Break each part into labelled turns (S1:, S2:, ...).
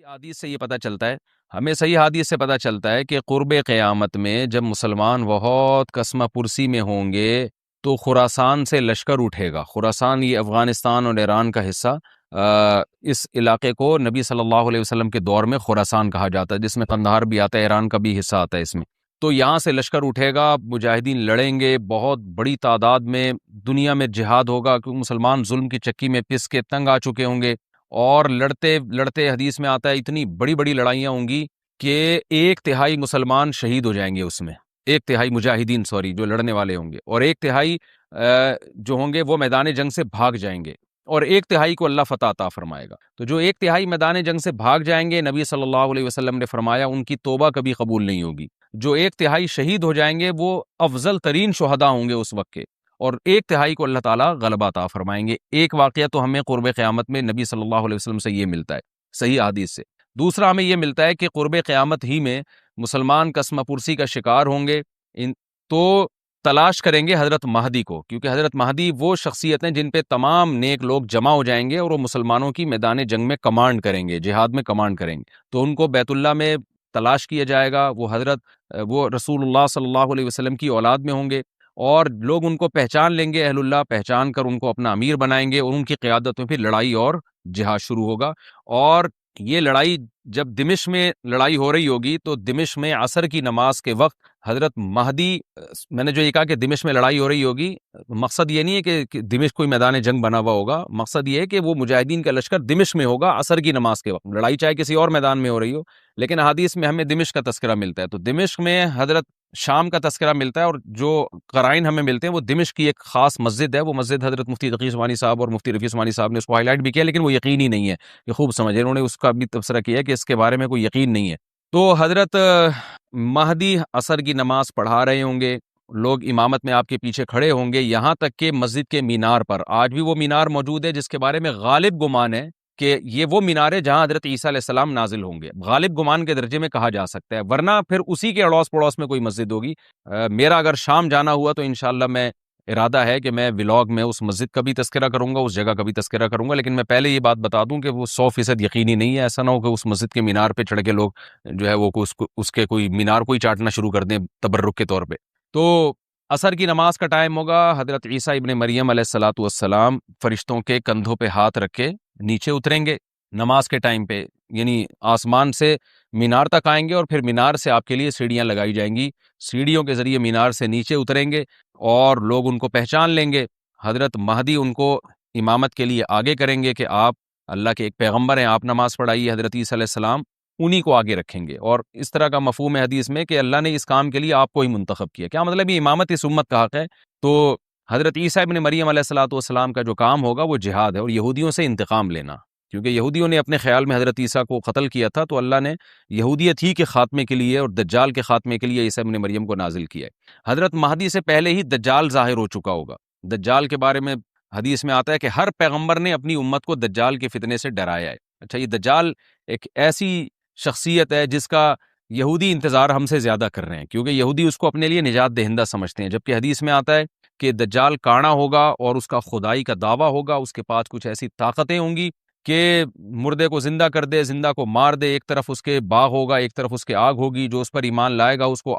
S1: حدیث سے یہ پتہ چلتا ہے، ہمیں صحیح حدیث سے پتہ چلتا ہے کہ قرب قیامت میں جب مسلمان بہت کسمہ پرسی میں ہوں گے تو خراسان سے لشکر اٹھے گا۔ خراسان یہ افغانستان اور ایران کا حصہ، اس علاقے کو نبی صلی اللہ علیہ وسلم کے دور میں خراسان کہا جاتا ہے، جس میں قندھار بھی آتا ہے، ایران کا بھی حصہ آتا ہے اس میں۔ تو یہاں سے لشکر اٹھے گا، مجاہدین لڑیں گے، بہت بڑی تعداد میں دنیا میں جہاد ہوگا، کیونکہ مسلمان ظلم کی چکی میں پس کے تنگ آ چکے ہوں گے، اور لڑتے لڑتے حدیث میں آتا ہے اتنی بڑی بڑی لڑائیاں ہوں گی کہ 1/3 مسلمان شہید ہو جائیں گے اس میں، 1/3 مجاہدین جو لڑنے والے ہوں گے، اور 1/3 جو ہوں گے وہ میدان جنگ سے بھاگ جائیں گے، اور 1/3 کو اللہ فتح عطا فرمائے گا۔ تو جو 1/3 میدان جنگ سے بھاگ جائیں گے، نبی صلی اللہ علیہ وسلم نے فرمایا ان کی توبہ کبھی قبول نہیں ہوگی۔ جو 1/3 شہید ہو جائیں گے وہ افضل ترین شہداء ہوں گے اس وقت کے، اور 1/3 کو اللہ تعالیٰ غلبہ عطا فرمائیں گے۔ ایک واقعہ تو ہمیں قرب قیامت میں نبی صلی اللہ علیہ وسلم سے یہ ملتا ہے صحیح حدیث سے۔ دوسرا ہمیں یہ ملتا ہے کہ قرب قیامت ہی میں مسلمان کسمہ پرسی کا شکار ہوں گے، تو تلاش کریں گے حضرت مہدی کو، کیونکہ حضرت مہدی وہ شخصیت ہیں جن پہ تمام نیک لوگ جمع ہو جائیں گے اور وہ مسلمانوں کی میدان جنگ میں کمانڈ کریں گے، جہاد میں کمانڈ کریں گے۔ تو ان کو بیت اللہ میں تلاش کیا جائے گا، وہ رسول اللہ صلی اللہ علیہ وسلم کی اولاد میں ہوں گے، اور لوگ ان کو پہچان لیں گے، اہل اللہ پہچان کر ان کو اپنا امیر بنائیں گے، اور ان کی قیادت میں پھر لڑائی اور جہاد شروع ہوگا۔ اور یہ لڑائی جب دمشق میں لڑائی ہو رہی ہوگی تو دمشق میں عصر کی نماز کے وقت حضرت مہدی، میں نے جو یہ کہا کہ دمشق میں لڑائی ہو رہی ہوگی، مقصد یہ نہیں ہے کہ دمشق کوئی میدان جنگ بنا ہوا ہوگا، مقصد یہ ہے کہ وہ مجاہدین کا لشکر دمشق میں ہوگا عصر کی نماز کے وقت، لڑائی چاہے کسی اور میدان میں ہو رہی ہو، لیکن احادیث میں ہمیں دمشق کا تذکرہ ملتا ہے۔ تو دمشق میں حضرت شام کا تذکرہ ملتا ہے، اور جو قرائن ہمیں ملتے ہیں وہ دمشق کی ایک خاص مسجد ہے، وہ مسجد حضرت مفتی تقی عثمانی صاحب اور مفتی رفیع عثمانی صاحب نے اس کو ہائی لائٹ بھی کیا، لیکن وہ یقینی نہیں ہے، یہ خوب سمجھے، انہوں نے اس کا بھی تبصرہ کیا ہے کہ اس کے بارے میں کوئی یقین نہیں ہے۔ تو حضرت مہدی عصر کی نماز پڑھا رہے ہوں گے، لوگ امامت میں آپ کے پیچھے کھڑے ہوں گے، یہاں تک کہ مسجد کے مینار پر، آج بھی وہ مینار موجود ہے جس کے بارے میں غالب گمان ہے کہ یہ وہ مینار ہے جہاں حضرت عیسیٰ علیہ السلام نازل ہوں گے، غالب گمان کے درجے میں کہا جا سکتا ہے، ورنہ پھر اسی کے اڑوس پڑوس میں کوئی مسجد ہوگی۔ میرا اگر شام جانا ہوا تو انشاءاللہ میں ارادہ ہے کہ میں ولاگ میں اس مسجد کا بھی تذکرہ کروں گا، اس جگہ کا بھی تذکرہ کروں گا، لیکن میں پہلے یہ بات بتا دوں کہ وہ 100% یقینی نہیں ہے، ایسا نہ ہو کہ اس مسجد کے مینار پہ چڑھ کے لوگ جو ہے وہ اس کے کوئی مینار کو ہی چاٹنا شروع کر دیں تبرک کے طور پہ۔ تو عصر کی نماز کا ٹائم ہوگا، حضرت عیسیٰ ابن مریم علیہ الصلوۃ والسلام فرشتوں کے کندھوں پہ ہاتھ رکھ کے نیچے اتریں گے نماز کے ٹائم پہ، یعنی آسمان سے مینار تک آئیں گے، اور پھر مینار سے آپ کے لیے سیڑھیاں لگائی جائیں گی، سیڑھیوں کے ذریعے مینار سے نیچے اتریں گے، اور لوگ ان کو پہچان لیں گے۔ حضرت مہدی ان کو امامت کے لیے آگے کریں گے کہ آپ اللہ کے ایک پیغمبر ہیں، آپ نماز پڑھائیے، حضرت عیسیٰ علیہ السلام انہی کو آگے رکھیں گے، اور اس طرح کا مفہوم ہے حدیث میں کہ اللہ نے اس کام کے لیے آپ کو ہی منتخب کیا۔ کیا مطلب یہ امامت اس امت کا حق ہے؟ تو حضرت عیسیٰ ابن مریم علیہ الصلوۃ والسلام کا جو کام ہوگا وہ جہاد ہے، اور یہودیوں سے انتقام لینا، کیونکہ یہودیوں نے اپنے خیال میں حضرت عیسیٰ کو قتل کیا تھا، تو اللہ نے یہودیت ہی کے خاتمے کے لیے اور دجال کے خاتمے کے لیے عیسیٰ ابن مریم کو نازل کیا ہے۔ حضرت مہدی سے پہلے ہی دجال ظاہر ہو چکا ہوگا۔ دجال کے بارے میں حدیث میں آتا ہے کہ ہر پیغمبر نے اپنی امت کو دجال کے فتنے سے ڈرایا ہے۔ اچھا، یہ دجال ایک ایسی شخصیت ہے جس کا یہودی انتظار ہم سے زیادہ کر رہے ہیں، کیونکہ یہودی اس کو اپنے لیے نجات دہندہ سمجھتے ہیں، جبکہ حدیث میں آتا ہے کہ دجال کانا ہوگا اور اس کا خدائی کا دعویٰ ہوگا، اس کے پاس کچھ ایسی طاقتیں ہوں گی کہ مردے کو زندہ کر دے، زندہ کو مار دے، ایک طرف اس کے باغ ہوگا، ایک طرف اس کے آگ ہوگی، جو اس پر ایمان لائے گا اس کو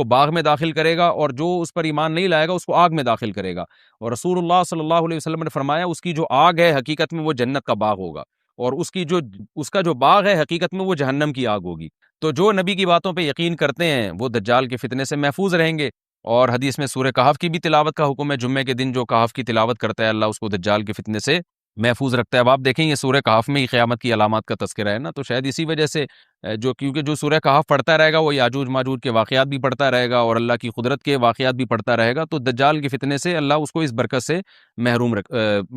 S1: باغ میں داخل کرے گا، اور جو اس پر ایمان نہیں لائے گا اس کو آگ میں داخل کرے گا۔ اور رسول اللہ صلی اللہ علیہ وسلم نے فرمایا اس کی جو آگ ہے حقیقت میں وہ جنت کا باغ ہوگا، اور اس کا جو باغ ہے حقیقت میں وہ جہنم کی آگ ہوگی۔ تو جو نبی کی باتوں پہ یقین کرتے ہیں وہ دجال کے فتنے سے محفوظ رہیں گے۔ اور حدیث میں سورہ کہف کی بھی تلاوت کا حکم ہے، جمعے کے دن جو کہف کی تلاوت کرتا ہے اللہ اس کو دجال کے فتنے سے محفوظ رکھتا ہے۔ اب آپ دیکھیں یہ سورہ کہف میں ہی قیامت کی علامات کا تذکرہ ہے نا، تو شاید اسی وجہ سے کیونکہ جو سورہ کہف پڑھتا رہے گا وہ یاجوج ماجوج کے واقعات بھی پڑھتا رہے گا اور اللہ کی قدرت کے واقعات بھی پڑھتا رہے گا، تو دجال کے فتنے سے اللہ اس کو اس برکت سے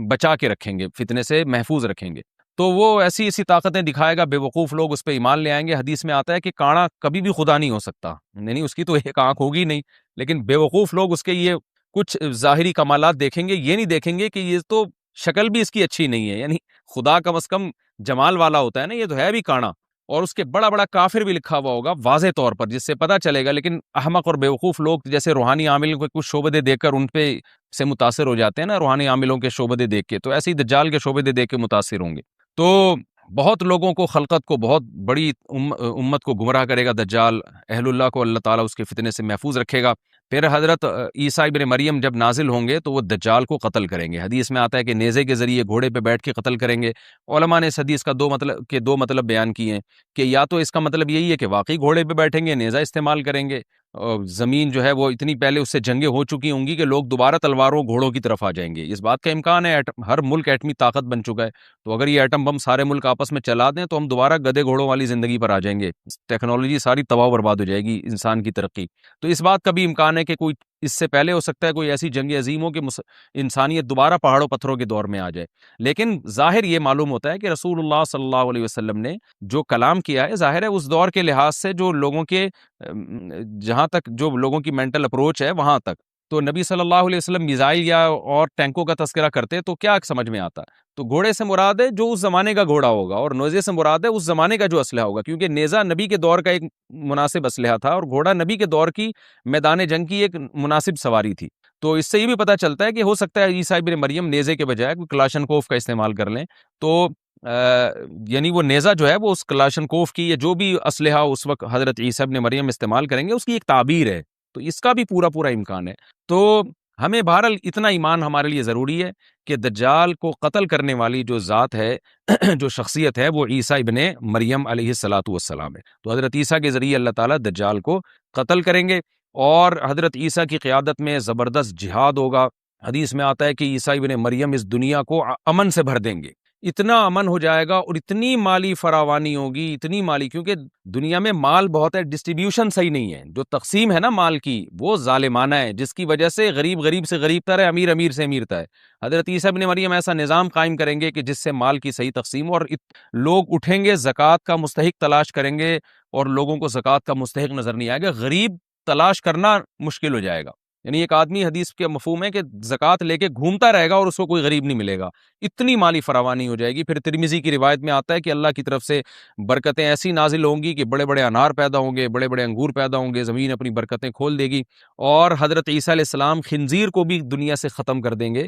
S1: بچا کے رکھیں گے، فتنے سے محفوظ رکھیں گے۔ تو وہ ایسی طاقتیں دکھائے گا، بے وقوف لوگ اس پہ ایمان لے آئیں گے۔ حدیث میں آتا ہے کہ کانا کبھی بھی خدا نہیں ہو سکتا، یعنی اس کی تو ایک آنکھ ہوگی نہیں، لیکن بے وقوف لوگ اس کے یہ کچھ ظاہری کمالات دیکھیں گے، یہ نہیں دیکھیں گے کہ یہ تو شکل بھی اس کی اچھی نہیں ہے، یعنی خدا کم از کم جمال والا ہوتا ہے نا، یہ تو ہے بھی کانا، اور اس کے بڑا بڑا کافر بھی لکھا ہوا ہوگا واضح طور پر، جس سے پتہ چلے گا۔ لیکن احمق اور بیوقوف لوگ جیسے روحانی عاملوں کے کچھ شعبدے دیکھ کر ان پہ سے متاثر ہو جاتے ہیں نا، روحانی عاملوں کے شعبدے دیکھ کے، تو ایسے ہی دجال کے شعبدے دیکھ کے متاثر ہوں گے۔ تو بہت لوگوں کو، خلقت کو، بہت بڑی امت کو گمراہ کرے گا دجال، اہل اللہ کو اللہ تعالیٰ اس کے فتنے سے محفوظ رکھے گا۔ پھر حضرت عیسیٰ ابن مریم جب نازل ہوں گے تو وہ دجال کو قتل کریں گے۔ حدیث میں آتا ہے کہ نیزے کے ذریعے گھوڑے پہ بیٹھ کے قتل کریں گے۔ علماء نے اس حدیث کا دو مطلب بیان کیے ہیں کہ یا تو اس کا مطلب یہی ہے کہ واقعی گھوڑے پہ بیٹھیں گے، نیزہ استعمال کریں گے، اور زمین جو ہے وہ اتنی پہلے اس سے جنگیں ہو چکی ہوں گی کہ لوگ دوبارہ تلواروں گھوڑوں کی طرف آ جائیں گے۔ اس بات کا امکان ہے، ہر ملک ایٹمی طاقت بن چکا ہے، تو اگر یہ ایٹم بم سارے ملک آپس میں چلا دیں تو ہم دوبارہ گدے گھوڑوں والی زندگی پر آ جائیں گے، ٹیکنالوجی ساری تباہ و برباد ہو جائے گی، انسان کی ترقی۔ تو اس بات کا بھی امکان ہے کہ کوئی اس سے پہلے ہو سکتا ہے کوئی ایسی جنگ عظیم ہو کہ انسانیت دوبارہ پہاڑوں پتھروں کے دور میں آ جائے۔ لیکن ظاہر یہ معلوم ہوتا ہے کہ رسول اللہ صلی اللہ علیہ وسلم نے جو کلام کیا ہے، ظاہر ہے اس دور کے لحاظ سے جو لوگوں کے جہاں تک جو لوگوں کی مینٹل اپروچ ہے وہاں تک، تو نبی صلی اللہ علیہ وسلم میزائل یا اور ٹینکوں کا تذکرہ کرتے تو کیا سمجھ میں آتا؟ تو گھوڑے سے مراد ہے جو اس زمانے کا گھوڑا ہوگا، اور نیزے سے مراد ہے اس زمانے کا جو اسلحہ ہوگا، کیونکہ نیزہ نبی کے دور کا ایک مناسب اسلحہ تھا اور گھوڑا نبی کے دور کی میدان جنگ کی ایک مناسب سواری تھی۔ تو اس سے یہ بھی پتہ چلتا ہے کہ ہو سکتا ہے عیسیٰ ابن مریم نیزے کے بجائے کوئی کلاشنکوف کا استعمال کر لیں، تو یعنی وہ نیزہ جو ہے وہ اس کلاشنکوف کی یا جو بھی اسلحہ اس وقت حضرت عیسیٰ ابن مریم استعمال کریں گے اس کی ایک تعبیر ہے، تو اس کا بھی پورا امکان ہے۔ تو ہمیں بہرحال اتنا ایمان ہمارے لیے ضروری ہے کہ دجال کو قتل کرنے والی جو ذات ہے جو شخصیت ہے وہ عیسیٰ ابن مریم علیہ الصلاۃ والسلام ہے۔ تو حضرت عیسیٰ کے ذریعے اللہ تعالیٰ دجال کو قتل کریں گے، اور حضرت عیسیٰ کی قیادت میں زبردست جہاد ہوگا۔ حدیث میں آتا ہے کہ عیسیٰ ابن مریم اس دنیا کو امن سے بھر دیں گے، اتنا امن ہو جائے گا اور اتنی مالی فراوانی ہوگی، اتنی مالی، کیونکہ دنیا میں مال بہت ہے، ڈسٹریبیوشن صحیح نہیں ہے، جو تقسیم ہے نا مال کی وہ ظالمانہ ہے، جس کی وجہ سے غریب سے غریب تر ہے، امیر سے امیر تر ہے۔ حضرت عیسیٰ ابن مریم ایسا نظام قائم کریں گے کہ جس سے مال کی صحیح تقسیم، اور لوگ اٹھیں گے زکوٰۃ کا مستحق تلاش کریں گے، اور لوگوں کو زکوٰۃ کا مستحق نظر نہیں آئے گا، غریب تلاش کرنا مشکل ہو جائے گا۔ یعنی ایک آدمی، حدیث کے مفہوم ہے کہ زکوٰۃ لے کے گھومتا رہے گا اور اس کو کوئی غریب نہیں ملے گا، اتنی مالی فراوانی ہو جائے گی۔ پھر ترمذی کی روایت میں آتا ہے کہ اللہ کی طرف سے برکتیں ایسی نازل ہوں گی کہ بڑے بڑے انار پیدا ہوں گے، بڑے بڑے انگور پیدا ہوں گے، زمین اپنی برکتیں کھول دے گی، اور حضرت عیسیٰ علیہ السلام خنزیر کو بھی دنیا سے ختم کر دیں گے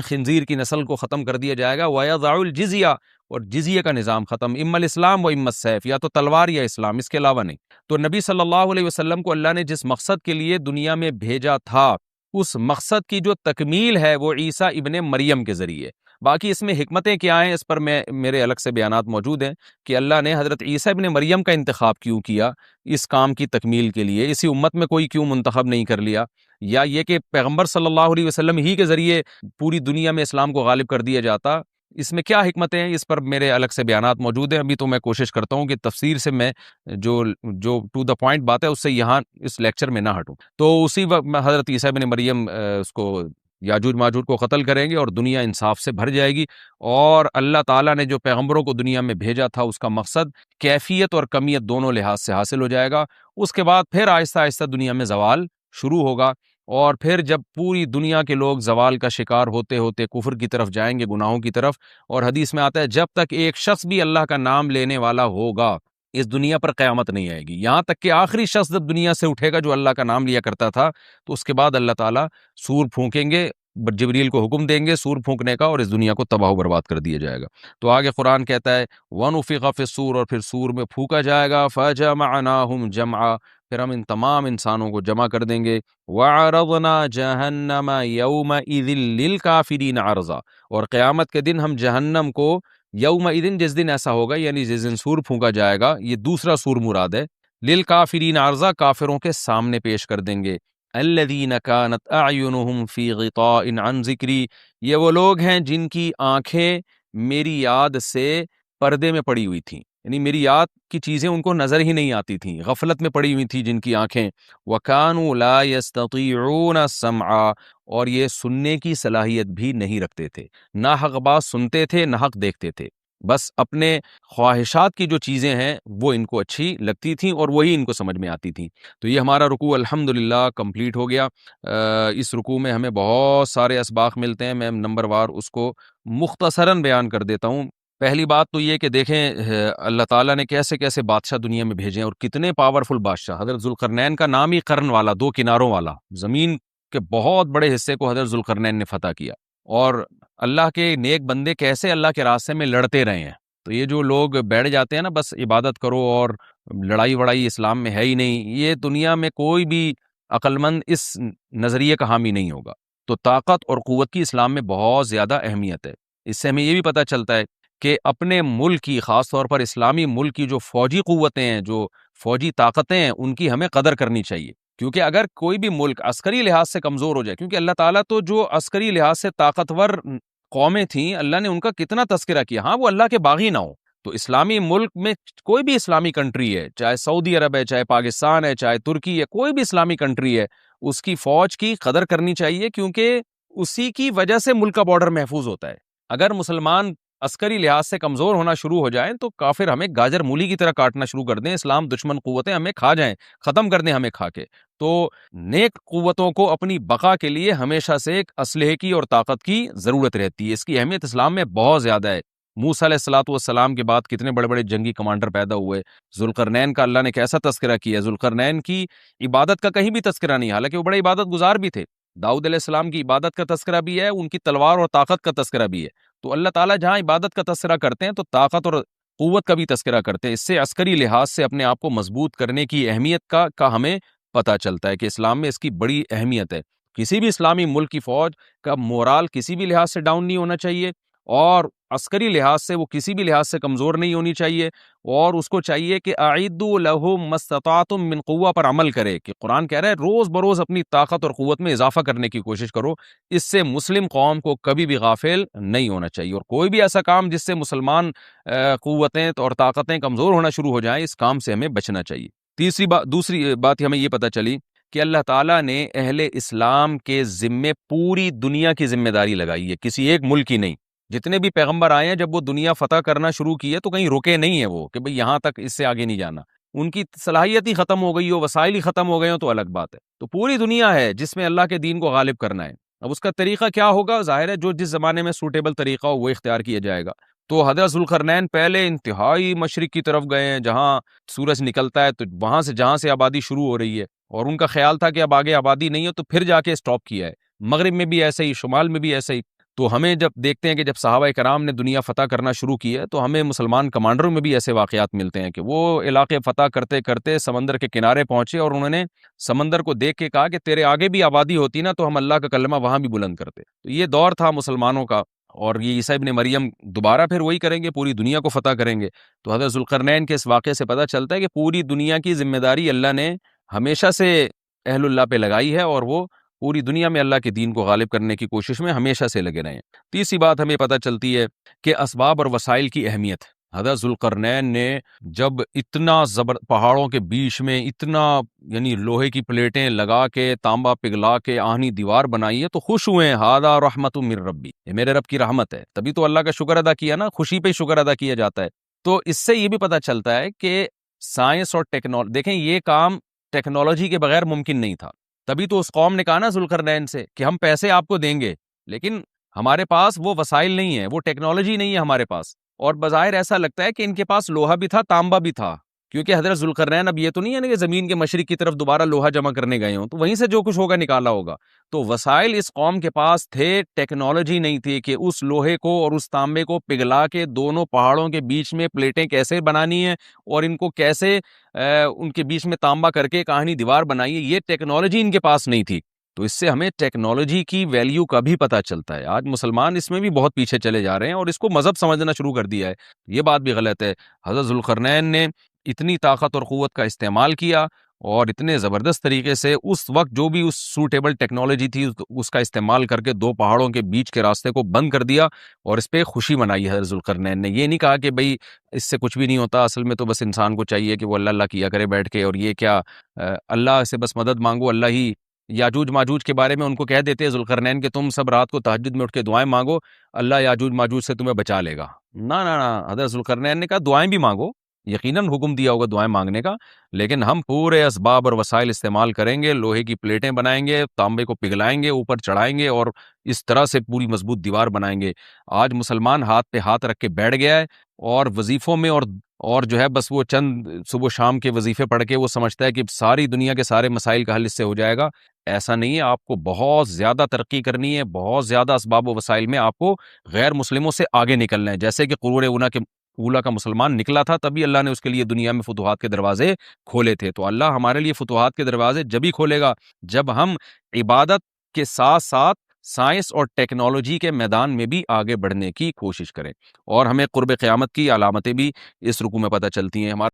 S1: خنزیر کی نسل کو ختم کر دیا جائے گا، وَيَضَعُ الْجِزْيَةَ، اور جزیہ کا نظام ختم، اما الاسلام و اما السیف، یا تو تلوار یا اسلام، اس کے علاوہ نہیں۔ تو نبی صلی اللہ علیہ وسلم کو اللہ نے جس مقصد کے لیے دنیا میں بھیجا تھا، اس مقصد کی جو تکمیل ہے وہ عیسیٰ ابن مریم کے ذریعے۔ باقی اس میں حکمتیں کیا ہیں، اس پر میرے الگ سے بیانات موجود ہیں کہ اللہ نے حضرت عیسیٰ ابن مریم کا انتخاب کیوں کیا اس کام کی تکمیل کے لیے، اسی امت میں کوئی کیوں منتخب نہیں کر لیا، یا یہ کہ پیغمبر صلی اللہ علیہ وسلم ہی کے ذریعے پوری دنیا میں اسلام کو غالب کر دیا جاتا، اس میں کیا حکمتیں ہیں، اس پر میرے الگ سے بیانات موجود ہیں۔ ابھی تو میں کوشش کرتا ہوں کہ تفسیر سے میں جو ٹو دا پوائنٹ بات ہے اس سے یہاں اس لیکچر میں نہ ہٹوں۔ تو اسی وقت میں حضرت عیسیٰ ابن مریم اس کو یاجوج ماجوج کو قتل کریں گے اور دنیا انصاف سے بھر جائے گی، اور اللہ تعالیٰ نے جو پیغمبروں کو دنیا میں بھیجا تھا اس کا مقصد کیفیت اور کمیت دونوں لحاظ سے حاصل ہو جائے گا۔ اس کے بعد پھر آہستہ آہستہ دنیا میں زوال شروع ہوگا، اور پھر جب پوری دنیا کے لوگ زوال کا شکار ہوتے ہوتے کفر کی طرف جائیں گے، گناہوں کی طرف، اور حدیث میں آتا ہے جب تک ایک شخص بھی اللہ کا نام لینے والا ہوگا اس دنیا پر قیامت نہیں آئے گی، یہاں تک کہ آخری شخص جب دنیا سے اٹھے گا جو اللہ کا نام لیا کرتا تھا، تو اس کے بعد اللہ تعالیٰ سور پھونکیں گے، جبریل کو حکم دیں گے سور پھونکنے کا، اور اس دنیا کو تباہ و برباد کر دیا جائے گا۔ تو آگے قرآن کہتا ہے وَنُفِخَ فِي الصُّورِ، اور پھر سور میں پھونکا جائے گا، فَجَمَعْنَاهُمْ جَمْعًا، پھر ہم ان تمام انسانوں کو جمع کر دیں گے، وَعَرَضْنَا جَهَنَّمَ يَوْمَئِذٍ لِّلْكَافِرِينَ عَرْضًا، اور قیامت کے دن ہم جہنم کو یومئذ، جس دن ایسا ہوگا یعنی جس دن سور پھونکا جائے گا، یہ دوسرا سور مراد ہے، للکافرین عرضا، کافروں کے سامنے پیش کر دیں گے، الذین کانت اعینہم فی غطاء عن ذکری، یہ وہ لوگ ہیں جن کی آنکھیں میری یاد سے پردے میں پڑی ہوئی تھیں، یعنی میری یاد کی چیزیں ان کو نظر ہی نہیں آتی تھیں، غفلت میں پڑی ہوئی تھی جن کی آنکھیں، وَكَانُوا لَا يَسْتَطِيعُونَ السَّمْعَ، اور یہ سننے کی صلاحیت بھی نہیں رکھتے تھے، نہ حق بات سنتے تھے نہ حق دیکھتے تھے، بس اپنے خواہشات کی جو چیزیں ہیں وہ ان کو اچھی لگتی تھیں اور وہی ان کو سمجھ میں آتی تھیں۔ تو یہ ہمارا رکوع الحمدللہ کمپلیٹ ہو گیا۔ اس رکوع میں ہمیں بہت سارے اسباق ملتے ہیں، میں نمبر وار اس کو مختصراً بیان کر دیتا ہوں۔ پہلی بات تو یہ کہ دیکھیں اللہ تعالیٰ نے کیسے کیسے بادشاہ دنیا میں بھیجے ہیں اور کتنے پاورفل بادشاہ۔ حضرت ذوالقرنین کا نام ہی قرن والا، دو کناروں والا، زمین کے بہت بڑے حصے کو حضرت ذوالقرنین نے فتح کیا، اور اللہ کے نیک بندے کیسے اللہ کے راستے میں لڑتے رہے ہیں۔ تو یہ جو لوگ بیٹھ جاتے ہیں نا بس عبادت کرو اور لڑائی وڑائی اسلام میں ہے ہی نہیں، یہ دنیا میں کوئی بھی عقل مند اس نظریے کا حامی نہیں ہوگا۔ تو طاقت اور قوت کی اسلام میں بہت زیادہ اہمیت ہے۔ اس سے ہمیں یہ بھی پتہ چلتا ہے کہ اپنے ملک کی، خاص طور پر اسلامی ملک کی جو فوجی قوتیں ہیں، جو فوجی طاقتیں ہیں، ان کی ہمیں قدر کرنی چاہیے، کیونکہ اگر کوئی بھی ملک عسکری لحاظ سے کمزور ہو جائے، کیونکہ اللہ تعالیٰ تو جو عسکری لحاظ سے طاقتور قومیں تھیں، اللہ نے ان کا کتنا تذکرہ کیا، ہاں وہ اللہ کے باغی نہ ہو، تو اسلامی ملک میں کوئی بھی اسلامی کنٹری ہے، چاہے سعودی عرب ہے، چاہے پاکستان ہے، چاہے ترکی ہے، کوئی بھی اسلامی کنٹری ہے، اس کی فوج کی قدر کرنی چاہیے، کیونکہ اسی کی وجہ سے ملک کا بارڈر محفوظ ہوتا ہے۔ اگر مسلمان عسکری لحاظ سے کمزور ہونا شروع ہو جائیں تو کافر ہمیں گاجر مولی کی طرح کاٹنا شروع کر دیں، اسلام دشمن قوتیں ہمیں کھا جائیں، ختم کر دیں ہمیں کھا کے۔ تو نیک قوتوں کو اپنی بقا کے لیے ہمیشہ سے ایک اسلحے کی اور طاقت کی ضرورت رہتی ہے، اس کی اہمیت اسلام میں بہت زیادہ ہے۔ موسیٰ علیہ الصلوۃ والسلام کے بعد کتنے بڑے بڑے جنگی کمانڈر پیدا ہوئے، ذوالقرنین کا اللہ نے کیسا تذکرہ کیا، ذوالقرنین کی عبادت کا کہیں بھی تذکرہ نہیں، حالانکہ وہ بڑے عبادت گزار بھی تھے۔ داؤد علیہ السلام کی عبادت کا تذکرہ بھی ہے، ان کی تلوار اور طاقت کا تذکرہ بھی ہے۔ تو اللہ تعالیٰ جہاں عبادت کا تذکرہ کرتے ہیں تو طاقت اور قوت کا بھی تذکرہ کرتے ہیں، اس سے عسکری لحاظ سے اپنے آپ کو مضبوط کرنے کی اہمیت کا ہمیں پتہ چلتا ہے کہ اسلام میں اس کی بڑی اہمیت ہے۔ کسی بھی اسلامی ملک کی فوج کا مورال کسی بھی لحاظ سے ڈاؤن نہیں ہونا چاہیے، اور عسکری لحاظ سے وہ کسی بھی لحاظ سے کمزور نہیں ہونی چاہیے، اور اس کو چاہیے کہ اعدوا لهم ما استطعتم من قوہ پر عمل کرے، کہ قرآن کہہ رہا ہے روز بروز اپنی طاقت اور قوت میں اضافہ کرنے کی کوشش کرو۔ اس سے مسلم قوم کو کبھی بھی غافل نہیں ہونا چاہیے، اور کوئی بھی ایسا کام جس سے مسلمان قوتیں اور طاقتیں کمزور ہونا شروع ہو جائیں، اس کام سے ہمیں بچنا چاہیے۔ دوسری بات ہمیں یہ پتہ چلی کہ اللہ تعالیٰ نے اہل اسلام کے ذمے پوری دنیا کی ذمہ داری لگائی ہے، کسی ایک ملک کی نہیں۔ جتنے بھی پیغمبر آئے ہیں جب وہ دنیا فتح کرنا شروع کی ہے تو کہیں رکے نہیں ہیں وہ کہ بھئی یہاں تک، اس سے آگے نہیں جانا۔ ان کی صلاحیت ہی ختم ہو گئی ہو، وسائل ہی ختم ہو گئے ہوں تو الگ بات ہے۔ تو پوری دنیا ہے جس میں اللہ کے دین کو غالب کرنا ہے۔ اب اس کا طریقہ کیا ہوگا؟ ظاہر ہے جو جس زمانے میں سوٹیبل طریقہ ہو وہ اختیار کیا جائے گا۔ تو حضرت ذوالقرنین پہلے انتہائی مشرق کی طرف گئے ہیں، جہاں سورج نکلتا ہے، تو وہاں سے جہاں سے آبادی شروع ہو رہی ہے، اور ان کا خیال تھا کہ اب آگے آبادی نہیں ہے، تو پھر جا کے سٹاپ کیا ہے۔ مغرب میں بھی ایسے ہی، شمال میں بھی ایسے ہی۔ تو ہمیں جب دیکھتے ہیں کہ جب صحابہ کرام نے دنیا فتح کرنا شروع کی ہے تو ہمیں مسلمان کمانڈروں میں بھی ایسے واقعات ملتے ہیں کہ وہ علاقے فتح کرتے کرتے سمندر کے کنارے پہنچے، اور انہوں نے سمندر کو دیکھ کے کہا کہ تیرے آگے بھی آبادی ہوتی نا تو ہم اللہ کا کلمہ وہاں بھی بلند کرتے۔ تو یہ دور تھا مسلمانوں کا، اور یہ عیسیٰ ابن مریم دوبارہ پھر وہی کریں گے، پوری دنیا کو فتح کریں گے۔ تو حضرت ذوالقرنین کے اس واقعے سے پتہ چلتا ہے کہ پوری دنیا کی ذمہ داری اللہ نے ہمیشہ سے اہل اللہ پہ لگائی ہے، اور وہ پوری دنیا میں اللہ کے دین کو غالب کرنے کی کوشش میں ہمیشہ سے لگے رہے ہیں۔ تیسری بات ہمیں پتہ چلتی ہے کہ اسباب اور وسائل کی اہمیت۔ حضرت ذوالقرنین نے جب اتنا پہاڑوں کے بیچ میں اتنا یعنی لوہے کی پلیٹیں لگا کے، تانبا پگھلا کے آہنی دیوار بنائی ہے تو خوش ہوئے ہیں، ھذا رحمت من ربی، یہ میرے رب کی رحمت ہے۔ تبھی تو اللہ کا شکر ادا کیا نا، خوشی پہ شکر ادا کیا جاتا ہے۔ تو اس سے یہ بھی پتہ چلتا ہے کہ سائنس اور ٹیکنالوجی، دیکھیں یہ کام ٹیکنالوجی کے بغیر ممکن نہیں تھا۔ تبھی تو اس قوم نے کہا نا ذوالقرنین سے کہ ہم پیسے آپ کو دیں گے، لیکن ہمارے پاس وہ وسائل نہیں ہیں، وہ ٹیکنالوجی نہیں ہے ہمارے پاس۔ اور بظاہر ایسا لگتا ہے کہ ان کے پاس لوہا بھی تھا، تانبا بھی تھا، کیونکہ حضرت ذوالقرنین اب یہ تو نہیں ہے نا کہ زمین کے مشرق کی طرف دوبارہ لوہا جمع کرنے گئے ہوں، تو وہیں سے جو کچھ ہوگا نکالا ہوگا۔ تو وسائل اس قوم کے پاس تھے، ٹیکنالوجی نہیں تھی کہ اس لوہے کو اور اس تانبے کو پگھلا کے دونوں پہاڑوں کے بیچ میں پلیٹیں کیسے بنانی ہیں، اور ان کو کیسے ان کے بیچ میں تانبا کر کے کہانی دیوار بنائی ہے، یہ ٹیکنالوجی ان کے پاس نہیں تھی۔ تو اس سے ہمیں ٹیکنالوجی کی ویلیو کا بھی پتہ چلتا ہے۔ آج مسلمان اس میں بھی بہت پیچھے چلے جا رہے ہیں اور اس کو مذہب سمجھنا شروع کر دیا ہے، یہ بات بھی غلط ہے۔ حضرت ذوالقرنین نے اتنی طاقت اور قوت کا استعمال کیا، اور اتنے زبردست طریقے سے اس وقت جو بھی اس سوٹیبل ٹیکنالوجی تھی اس کا استعمال کر کے دو پہاڑوں کے بیچ کے راستے کو بند کر دیا، اور اس پہ خوشی منائی حضرت ذوالقرنین نے۔ یہ نہیں کہا کہ بھئی اس سے کچھ بھی نہیں ہوتا، اصل میں تو بس انسان کو چاہیے کہ وہ اللہ اللہ کیا کرے بیٹھ کے، اور یہ کیا اللہ سے بس مدد مانگو، اللہ ہی۔ یاجوج ماجوج کے بارے میں ان کو کہہ دیتے ہیں ذوالقرنین کہ تم سب رات کو تہجد میں اٹھ کے دعائیں مانگو، اللہ یاجوج ماجوج سے تمہیں بچا لے گا۔ نہ نہ نہ، حضرت ذوالقرنین نے کہا دعائیں بھی مانگو، یقیناً حکم دیا ہوگا دعائیں مانگنے کا، لیکن ہم پورے اسباب اور وسائل استعمال کریں گے، لوہے کی پلیٹیں بنائیں گے، تانبے کو پگھلائیں گے، اوپر چڑھائیں گے، اور اس طرح سے پوری مضبوط دیوار بنائیں گے۔ آج مسلمان ہاتھ پہ ہاتھ رکھ کے بیٹھ گیا ہے، اور وظیفوں میں اور جو ہے بس وہ چند صبح و شام کے وظیفے پڑھ کے وہ سمجھتا ہے کہ ساری دنیا کے سارے مسائل کا حل اس سے ہو جائے گا۔ ایسا نہیں ہے، آپ کو بہت زیادہ ترقی کرنی ہے، بہت زیادہ اسباب و وسائل میں آپ کو غیر مسلموں سے آگے نکلنا ہے، جیسے کہ قرون اونا کے اولا کا مسلمان نکلا تھا، تبھی اللہ نے اس کے لیے دنیا میں فتوحات کے دروازے کھولے تھے۔ تو اللہ ہمارے لیے فتوحات کے دروازے جبھی کھولے گا جب ہم عبادت کے ساتھ ساتھ سائنس اور ٹیکنالوجی کے میدان میں بھی آگے بڑھنے کی کوشش کریں۔ اور ہمیں قرب قیامت کی علامتیں بھی اس رکوع میں پتہ چلتی ہیں۔ ہمارا